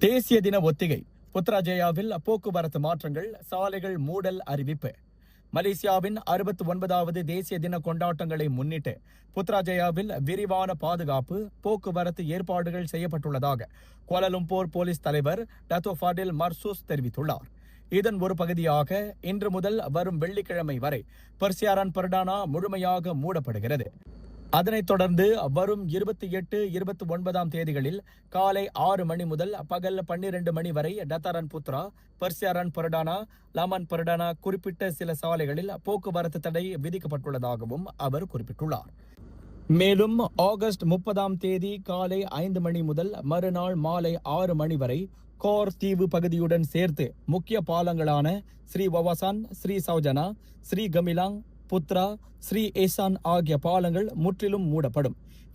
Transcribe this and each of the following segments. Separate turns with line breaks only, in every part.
தேசிய தின ஒத்திகை. புத்ராஜயாவில் போக்குவரத்து மாற்றங்கள், சாலைகள் மூடல் அறிவிப்பு. மலேசியாவின் 69வது தேசிய தின கொண்டாட்டங்களை முன்னிட்டு புத்ராஜயாவில் விரிவான பாதுகாப்பு, போக்குவரத்து ஏற்பாடுகள் செய்யப்பட்டுள்ளதாக கோலாலம்பூர் போலீஸ் தலைவர் டத்தோ ஃபாடில் மர்சூஸ் தெரிவித்துள்ளார். இதன் ஒரு பகுதியாக இன்று முதல் வரும் வெள்ளிக்கிழமை வரை பர்சியாரன் பர்டானா முழுமையாக மூடப்படுகிறது. அதனைத் தொடர்ந்து வரும் 28, 29 தேதிகளில் காலை 6 மணி முதல் பகல் 12 மணி வரை டத்தாரன் புத்ரா, பர்சியாரன் பர்டானா, லாமன் பர்டானா குறிப்பிட்ட சில சாலைகளில் போக்குவரத்து தடை விதிக்கப்பட்டுள்ளதாகவும் அவர் குறிப்பிட்டுள்ளார். மேலும் ஆகஸ்ட் 30 தேதி காலை 5 மணி முதல் மறுநாள் மாலை 6 மணி வரை கோர் தீவு பகுதியுடன் சேர்த்து முக்கிய பாலங்களான ஸ்ரீ வவாசான், ஸ்ரீ சௌஜனா, ஸ்ரீ கமிலாங், புத்ரா, ஸ்ரீ ஏசான் ஆகிய பாலங்கள் முற்றிலும் மூடப்படும்.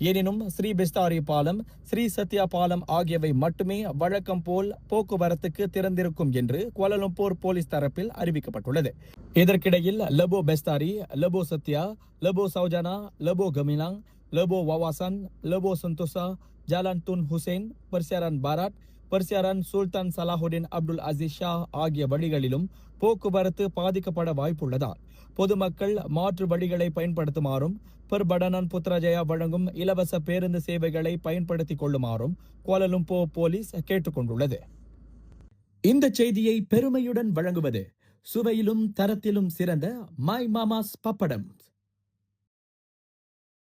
எனினும் ஸ்ரீ பெஸ்தாரி பாலம், ஸ்ரீ சத்யா பாலம் ஆகியவை மட்டுமே வழக்கம் போல் போக்குவரத்துக்கு திறந்திருக்கும் என்று கோலாலம்பூர் போலீஸ் தரப்பில் அறிவிக்கப்பட்டுள்ளது. இதற்கிடையில் Lebuh Bestari, Lebuh Satya, Lebuh Saujana, Lebuh Gemilang, Lebuh Wawasan, Lebuh Santosa, Jalan Tun Hussein, Persiaran Barat, Persiaran Sultan Salahuddin Abdul Aziz Shah ஆகிய வழிகளிலும் போக்குவரத்து பாதிக்கப்பட வாய்ப்புள்ளதால் பொதுமக்கள் மாற்று வழிகளை பயன்படுத்துமாறும் பர்படனன் புத்ராஜயா வழங்கும் இலவச பேருந்து சேவைகளை பயன்படுத்திக் கொள்ளுமாறும் கோலாலம்பூர் போலீஸ் கேட்டுக்கொண்டுள்ளது. இந்த செய்தியை பெருமையுடன் வழங்குவது சுவையிலும் தரத்திலும் சிறந்த மை மாமாஸ் பப்படம்.